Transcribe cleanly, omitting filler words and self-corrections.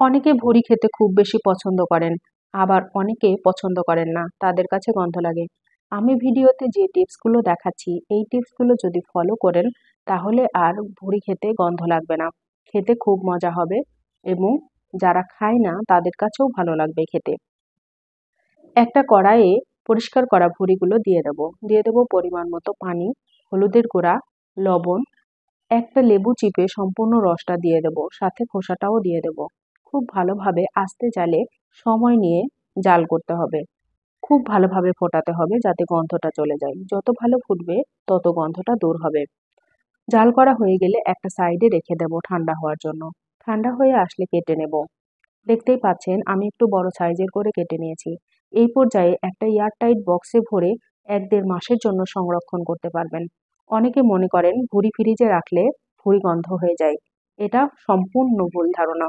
অনেকে ভুড়ি খেতে খুব বেশি পছন্দ করেন, আবার অনেকে পছন্দ করেন না, তাদের কাছে গন্ধ লাগে। আমি ভিডিওতে যে টিপসগুলো দেখাচ্ছি, এই টিপসগুলো যদি ফলো করেন তাহলে আর ভুড়ি খেতে গন্ধ লাগবে না। খেতে খুব মজা হবে এবং যারা খায় না তাদের কাছেও ভালো লাগবে খেতে। একটা কড়াইয়ে পরিষ্কার করা ভুঁড়িগুলো দিয়ে দেব পরিমাণ মতো পানি, হলুদের গুঁড়া, লবণ, একটা লেবু চিপে সম্পূর্ণ রসটা দিয়ে দেব, সাথে খোসাটাও দিয়ে দেব। খুব ভালোভাবে আস্তে জালে সময় নিয়ে জাল করতে হবে। খুব ভালোভাবে ফোটাতে হবে যাতে গন্ধটা চলে যায়। যত ভালো ফুটবে তত গন্ধটা দূর হবে। জাল করা হয়ে গেলে একটা সাইডে রেখে দেব ঠান্ডা হওয়ার জন্য। ঠান্ডা হয়ে আসলে কেটে নেব। দেখতেই পাচ্ছেন আমি একটু বড় সাইজের করে কেটে নিয়েছি। এই পর্যায়ে একটা এয়ারটাইট বক্সে ভরে ১-১.৫ মাসের জন্য সংরক্ষণ করতে পারবেন। অনেকে মনে করেন ভুঁড়ি ফ্রিজে রাখলে ভুঁড়ি গন্ধ হয়ে যায়। এটা সম্পূর্ণ ভুল ধারণা।